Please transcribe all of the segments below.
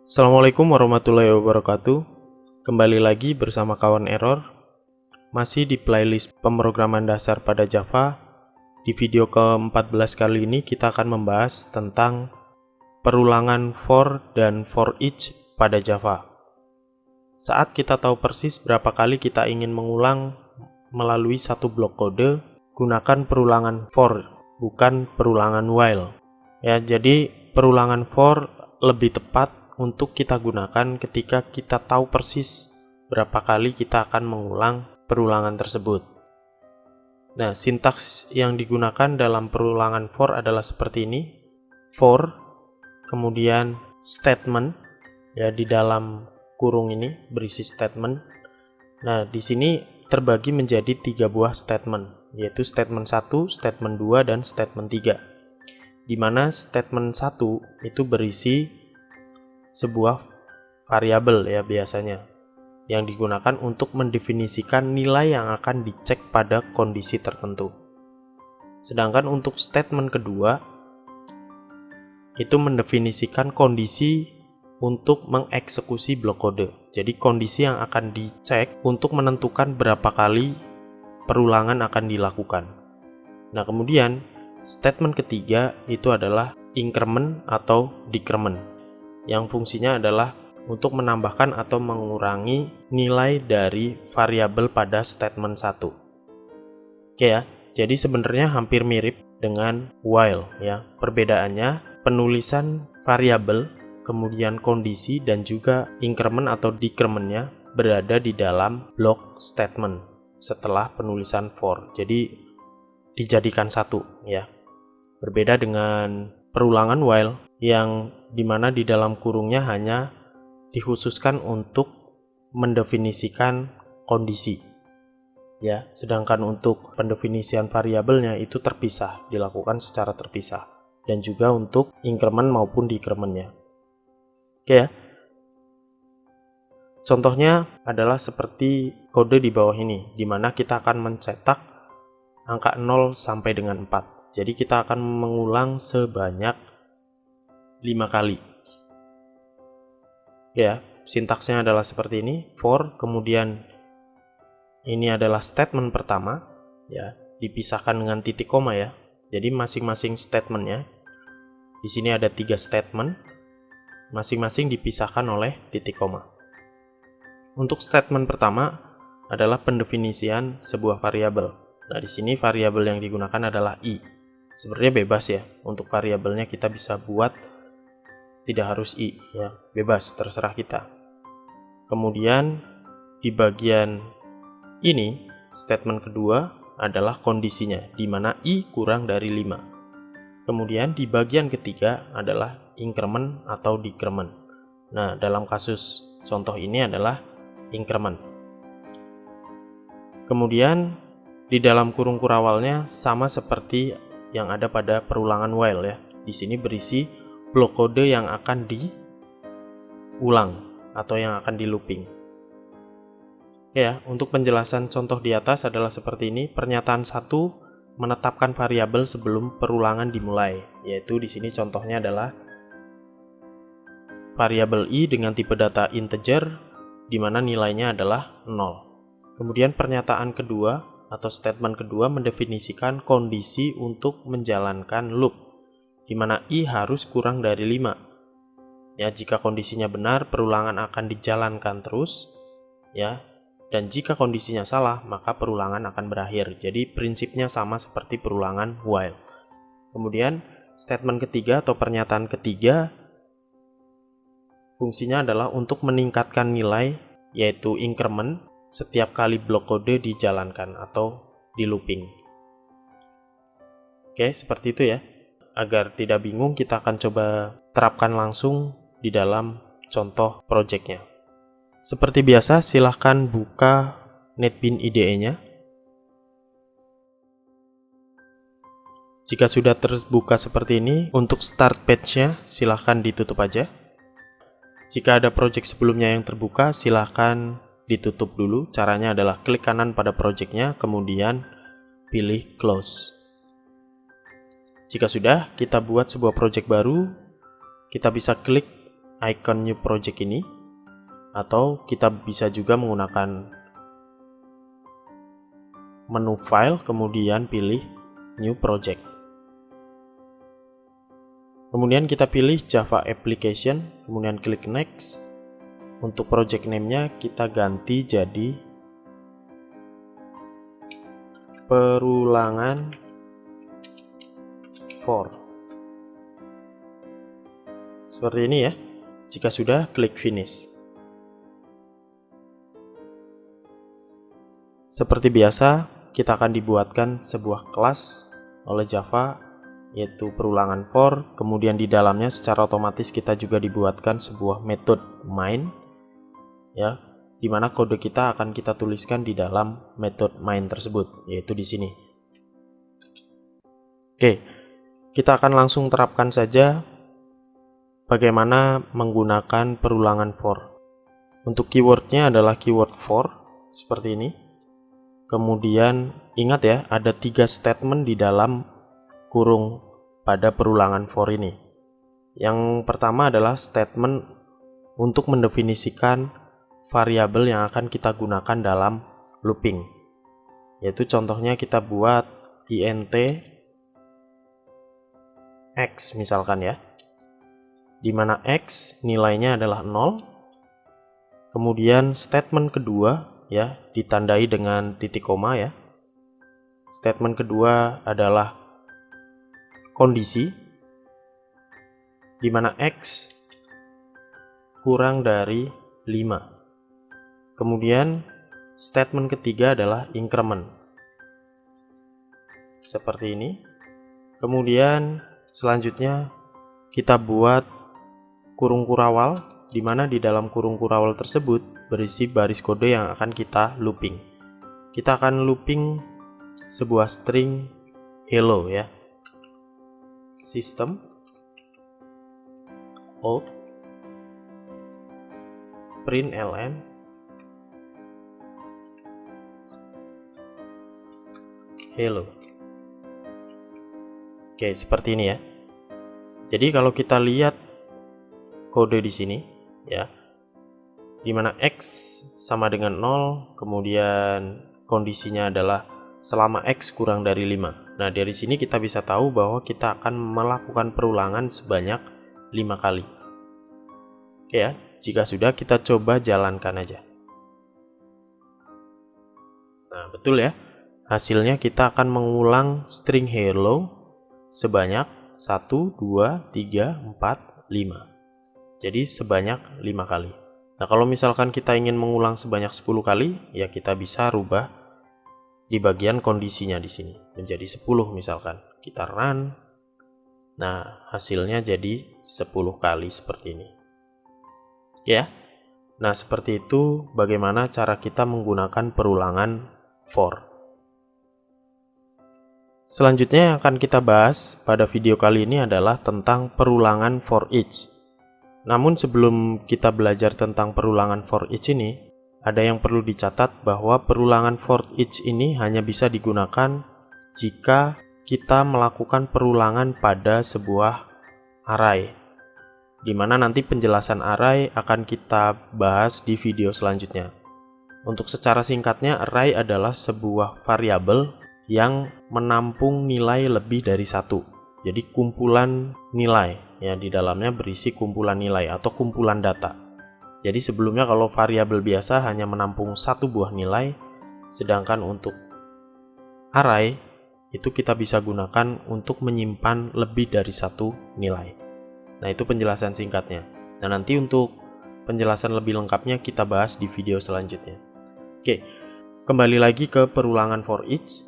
Assalamualaikum warahmatullahi wabarakatuh. Kembali lagi bersama kawan Error. Masih di playlist pemrograman dasar pada Java. Di video ke-14 kali ini kita akan membahas tentang perulangan for dan for each pada Java. Saat kita tahu persis berapa kali kita ingin mengulang melalui satu blok kode, gunakan perulangan for, bukan perulangan while. Ya, jadi perulangan for lebih tepat untuk kita gunakan ketika kita tahu persis berapa kali kita akan mengulang perulangan tersebut. Nah, sintaks yang digunakan dalam perulangan for adalah seperti ini. For, kemudian statement, ya di dalam kurung ini berisi statement. Nah, di sini terbagi menjadi 3 buah statement, yaitu statement 1, statement 2, dan statement 3. Di mana statement 1 itu berisi sebuah variabel ya biasanya yang digunakan untuk mendefinisikan nilai yang akan dicek pada kondisi tertentu. Sedangkan untuk statement kedua itu mendefinisikan kondisi untuk mengeksekusi blok kode. Jadi kondisi yang akan dicek untuk menentukan berapa kali perulangan akan dilakukan. Nah, kemudian statement ketiga itu adalah increment atau decrement, yang fungsinya adalah untuk menambahkan atau mengurangi nilai dari variabel pada statement 1. Oke ya, jadi sebenarnya hampir mirip dengan while ya. Perbedaannya penulisan variabel, kemudian kondisi, dan juga increment atau decrementnya berada di dalam blok statement setelah penulisan for. Jadi dijadikan satu ya. Berbeda dengan perulangan while yang dimana di dalam kurungnya hanya dikhususkan untuk mendefinisikan kondisi ya, sedangkan untuk pendefinisian variabelnya itu terpisah, dilakukan secara terpisah, dan juga untuk increment maupun decrementnya. Oke ya, contohnya adalah seperti kode di bawah ini, dimana kita akan mencetak angka 0 sampai dengan 4. Jadi kita akan mengulang sebanyak 5 kali. Ya, sintaksnya adalah seperti ini. For, kemudian ini adalah statement pertama, ya, dipisahkan dengan titik koma ya. Jadi masing-masing statementnya di sini ada 3 statement, masing-masing dipisahkan oleh titik koma. Untuk statement pertama adalah pendefinisian sebuah variabel. Nah, di sini variabel yang digunakan adalah i. Sebenarnya bebas ya, untuk variabelnya kita bisa buat tidak harus i ya, bebas, terserah kita. Kemudian di bagian ini statement kedua adalah kondisinya, di mana i kurang dari 5. Kemudian di bagian ketiga adalah increment atau decrement. Nah, dalam kasus contoh ini adalah increment. Kemudian di dalam kurung kurawalnya sama seperti yang ada pada perulangan while ya. Di sini berisi blok kode yang akan diulang atau yang akan di looping. Ya, untuk penjelasan contoh di atas adalah seperti ini. Pernyataan 1 menetapkan variabel sebelum perulangan dimulai, yaitu di sini contohnya adalah variabel i dengan tipe data integer di mana nilainya adalah 0. Kemudian pernyataan kedua atau statement kedua mendefinisikan kondisi untuk menjalankan loop, di mana i harus kurang dari 5. Ya, jika kondisinya benar, perulangan akan dijalankan terus, ya. Dan jika kondisinya salah, maka perulangan akan berakhir. Jadi prinsipnya sama seperti perulangan while. Kemudian statement ketiga atau pernyataan ketiga fungsinya adalah untuk meningkatkan nilai, yaitu increment, setiap kali blok kode dijalankan atau di looping. Oke, seperti itu ya. Agar tidak bingung, kita akan coba terapkan langsung di dalam contoh projectnya. Seperti biasa, silahkan buka NetBeans IDE-nya. Jika sudah terbuka seperti ini, untuk start page-nya silahkan ditutup aja. Jika ada project sebelumnya yang terbuka, silahkan ditutup dulu. Caranya adalah klik kanan pada projectnya, kemudian pilih close. Jika sudah, kita buat sebuah project baru, kita bisa klik icon new project ini, atau kita bisa juga menggunakan menu file kemudian pilih new project. Kemudian kita pilih Java application, kemudian klik next. Untuk project name-nya kita ganti jadi perulangan for. Seperti ini ya. Jika sudah, klik finish. Seperti biasa, kita akan dibuatkan sebuah kelas oleh Java, yaitu perulangan for. Kemudian di dalamnya secara otomatis kita juga dibuatkan sebuah metode main, ya, dimana kode kita akan kita tuliskan di dalam metode main tersebut, yaitu di sini. Oke, kita akan langsung terapkan saja bagaimana menggunakan perulangan for. Untuk keywordnya adalah keyword for, seperti ini. Kemudian ingat ya, ada 3 statement di dalam kurung pada perulangan for ini. Yang pertama adalah statement untuk mendefinisikan variabel yang akan kita gunakan dalam looping. Yaitu contohnya kita buat int x misalkan ya. Di mana x nilainya adalah 0. Kemudian statement kedua ya ditandai dengan titik koma ya. Statement kedua adalah kondisi di mana x kurang dari 5. Kemudian statement ketiga adalah increment. Seperti ini. Kemudian selanjutnya kita buat kurung kurawal, di mana di dalam kurung kurawal tersebut berisi baris kode yang akan kita looping. Kita akan looping sebuah string hello ya. System out println hello. Oke, seperti ini ya. Jadi kalau kita lihat kode di sini ya, dimana x sama dengan 0, kemudian kondisinya adalah selama x kurang dari 5. Nah, dari sini kita bisa tahu bahwa kita akan melakukan perulangan sebanyak 5 kali. Oke ya, jika sudah kita coba jalankan aja. Nah, betul ya. Hasilnya kita akan mengulang string hello sebanyak 1, 2, 3, 4, 5. Jadi sebanyak 5 kali. Nah, kalau misalkan kita ingin mengulang sebanyak 10 kali, ya kita bisa rubah di bagian kondisinya di sini menjadi 10 misalkan. Kita run. Nah, hasilnya jadi 10 kali seperti ini. Ya. Nah, seperti itu bagaimana cara kita menggunakan perulangan for. Selanjutnya yang akan kita bahas pada video kali ini adalah tentang perulangan for each. Namun sebelum kita belajar tentang perulangan for each ini, ada yang perlu dicatat bahwa perulangan for each ini hanya bisa digunakan jika kita melakukan perulangan pada sebuah array, di mana nanti penjelasan array akan kita bahas di video selanjutnya. Untuk secara singkatnya, array adalah sebuah variabel yang menampung nilai lebih dari 1. Jadi kumpulan nilai, ya di dalamnya berisi kumpulan nilai atau kumpulan data. Jadi sebelumnya kalau variabel biasa hanya menampung 1 buah nilai, sedangkan untuk array itu kita bisa gunakan untuk menyimpan lebih dari 1 nilai. Nah, itu penjelasan singkatnya. Nah, nanti untuk penjelasan lebih lengkapnya kita bahas di video selanjutnya. Oke, kembali lagi ke perulangan for each.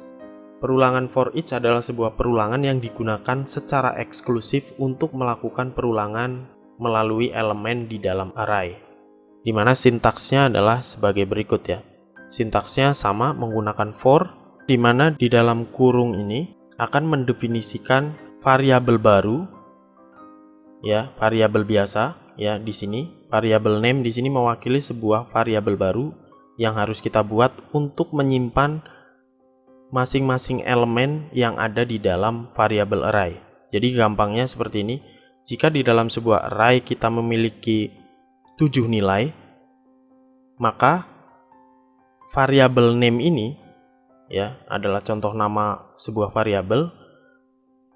Perulangan for each adalah sebuah perulangan yang digunakan secara eksklusif untuk melakukan perulangan melalui elemen di dalam array. Di mana sintaksnya adalah sebagai berikut ya. Sintaksnya sama menggunakan for, di mana di dalam kurung ini akan mendefinisikan variabel baru, ya variabel biasa ya di sini. Variabel name di sini mewakili sebuah variabel baru yang harus kita buat untuk menyimpan masing-masing elemen yang ada di dalam variabel array. Jadi gampangnya seperti ini. jika di dalam sebuah array kita memiliki 7 nilai, maka variabel name ini ya adalah contoh nama sebuah variabel,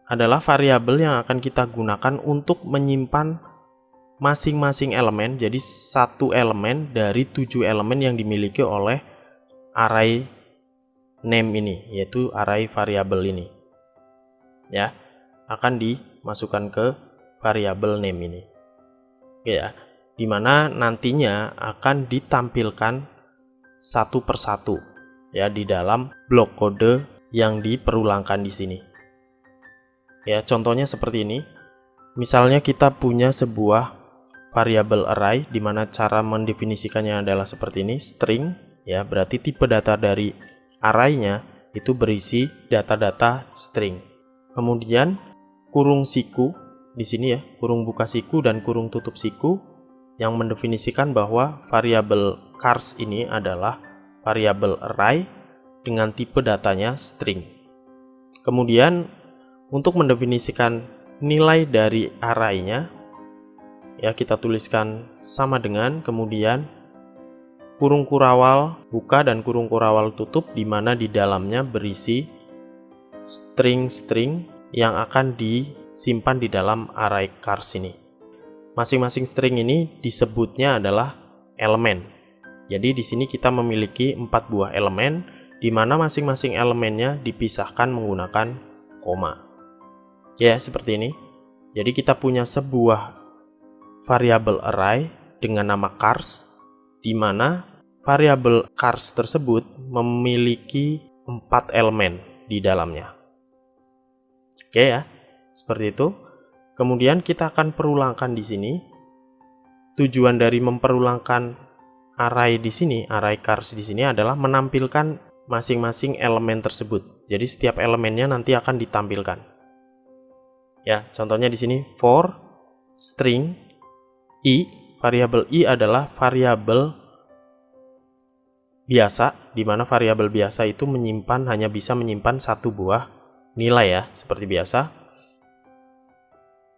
adalah variabel yang akan kita gunakan untuk menyimpan masing-masing elemen. Jadi satu elemen dari 7 elemen yang dimiliki oleh array name ini, yaitu array variabel ini ya, akan dimasukkan ke variabel name ini. Oke ya, dimana nantinya akan ditampilkan satu persatu ya di dalam blok kode yang diperulangkan di sini. Ya, contohnya seperti ini. Misalnya kita punya sebuah variabel array di mana cara mendefinisikannya adalah seperti ini, string ya, berarti tipe data dari array-nya itu berisi data-data string. Kemudian kurung siku di sini ya, kurung buka siku dan kurung tutup siku yang mendefinisikan bahwa variabel chars ini adalah variabel array dengan tipe datanya string. Kemudian untuk mendefinisikan nilai dari array-nya ya, kita tuliskan sama dengan kemudian kurung kurawal buka dan kurung kurawal tutup, di mana di dalamnya berisi string-string yang akan disimpan di dalam array chars ini. Masing-masing string ini disebutnya adalah elemen. Jadi di sini kita memiliki 4 buah elemen, di mana masing-masing elemennya dipisahkan menggunakan koma. Ya, seperti ini. Jadi kita punya sebuah variabel array dengan nama chars, di mana variabel chars tersebut memiliki 4 elemen di dalamnya. Oke ya, seperti itu. Kemudian kita akan perulangkan di sini. Tujuan dari memperulangkan array di sini, array chars di sini adalah menampilkan masing-masing elemen tersebut. Jadi setiap elemennya nanti akan ditampilkan. Ya, contohnya di sini for string i, variabel i adalah variabel biasa, di mana variabel biasa itu hanya bisa menyimpan satu buah nilai ya, seperti biasa.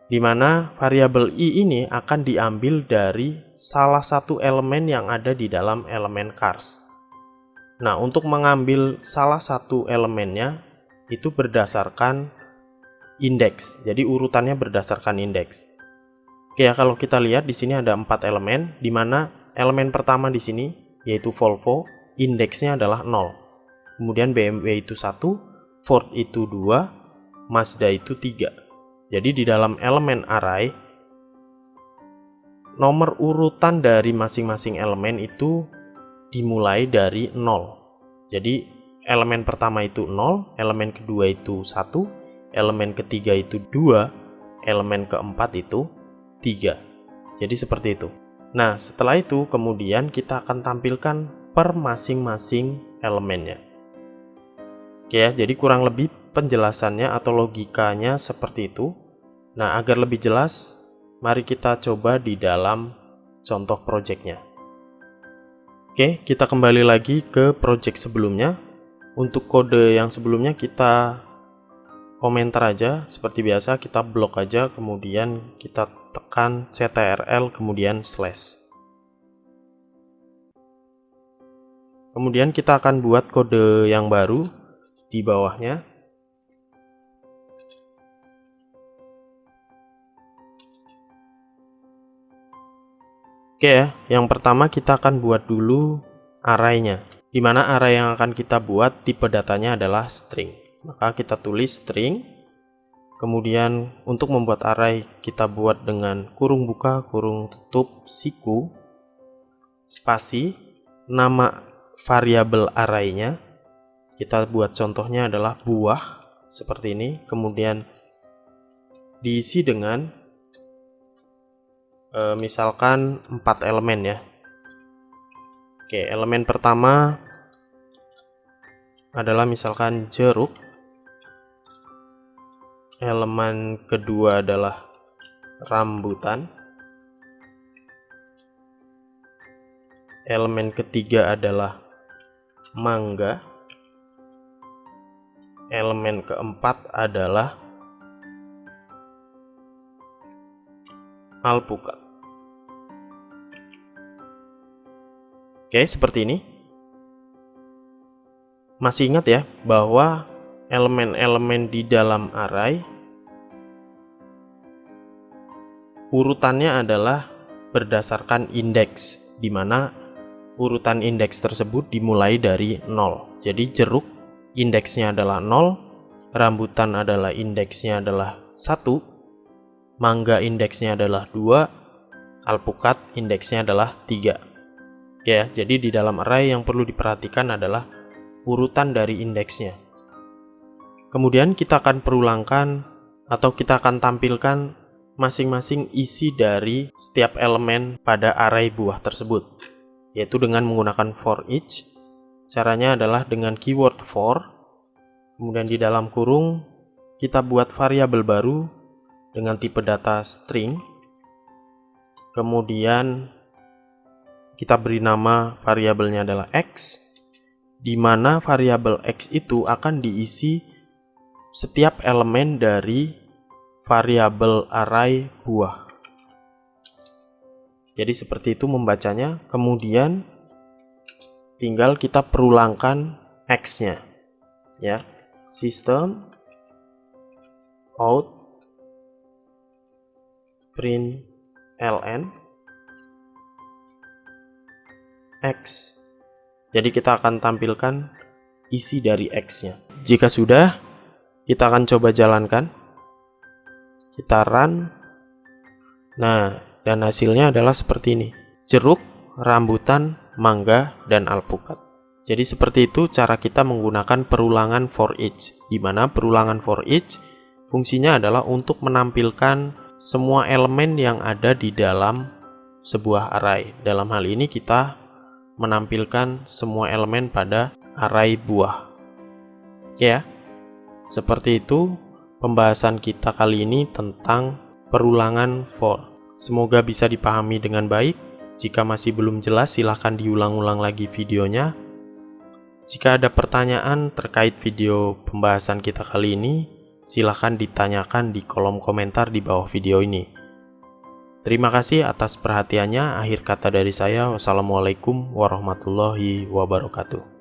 Di mana variabel i ini akan diambil dari salah satu elemen yang ada di dalam elemen chars. Nah, untuk mengambil salah satu elemennya itu berdasarkan indeks. Jadi urutannya berdasarkan indeks. Oke ya, kalau kita lihat di sini ada 4 elemen, di mana elemen pertama di sini yaitu Volvo, indeksnya adalah 0. Kemudian BMW itu 1, Ford itu 2, Mazda itu 3. Jadi di dalam elemen array, nomor urutan dari masing-masing elemen itu dimulai dari 0. Jadi elemen pertama itu 0, elemen kedua itu 1, elemen ketiga itu 2, elemen keempat itu 3. Jadi seperti itu. Nah, setelah itu kemudian kita akan tampilkan per masing-masing elemennya. Oke ya, jadi kurang lebih penjelasannya atau logikanya seperti itu. Nah, agar lebih jelas, mari kita coba di dalam contoh projectnya. Oke, kita kembali lagi ke project sebelumnya. Untuk kode yang sebelumnya kita komentar aja, seperti biasa kita blok aja, kemudian kita tekan ctrl kemudian slash. Kemudian kita akan buat kode yang baru di bawahnya. Oke ya, yang pertama kita akan buat dulu array-nya, di mana array yang akan kita buat tipe datanya adalah string. Maka kita tulis string, kemudian untuk membuat array kita buat dengan kurung buka, kurung tutup, siku, spasi, nama variabel array-nya. Kita buat contohnya adalah buah, seperti ini, kemudian diisi dengan misalkan 4 elemen ya. Oke, elemen pertama adalah misalkan jeruk. Elemen kedua adalah rambutan. Elemen ketiga adalah mangga. Elemen keempat adalah alpukat. Oke, seperti ini. Masih ingat ya bahwa elemen-elemen di dalam array urutannya adalah berdasarkan indeks, di mana urutan indeks tersebut dimulai dari 0. Jadi jeruk indeksnya adalah 0, rambutan adalah indeksnya adalah 1, mangga indeksnya adalah 2, alpukat indeksnya adalah 3. Ya, jadi di dalam array yang perlu diperhatikan adalah urutan dari indeksnya. Kemudian kita akan perulangkan atau kita akan tampilkan masing-masing isi dari setiap elemen pada array buah tersebut, yaitu dengan menggunakan for each. Caranya adalah dengan keyword for, kemudian di dalam kurung kita buat variabel baru dengan tipe data string, kemudian kita beri nama variabelnya adalah x, di mana variabel x itu akan diisi setiap elemen dari variabel array buah. Jadi seperti itu membacanya, kemudian tinggal kita perulangkan x-nya. Ya, system out println X. Jadi kita akan tampilkan isi dari X-nya. Jika sudah, kita akan coba jalankan. Kita run. Nah, dan hasilnya adalah seperti ini. Jeruk, rambutan, mangga, dan alpukat. Jadi seperti itu cara kita menggunakan perulangan for each. Di mana perulangan for each fungsinya adalah untuk menampilkan semua elemen yang ada di dalam sebuah array. Dalam hal ini kita menampilkan semua elemen pada array buah. Ya, seperti itu pembahasan kita kali ini tentang perulangan for. Semoga bisa dipahami dengan baik. Jika masih belum jelas, silahkan diulang-ulang lagi videonya. Jika ada pertanyaan terkait video pembahasan kita kali ini, silahkan ditanyakan di kolom komentar di bawah video ini. Terima kasih atas perhatiannya. Akhir kata dari saya, wassalamualaikum warahmatullahi wabarakatuh.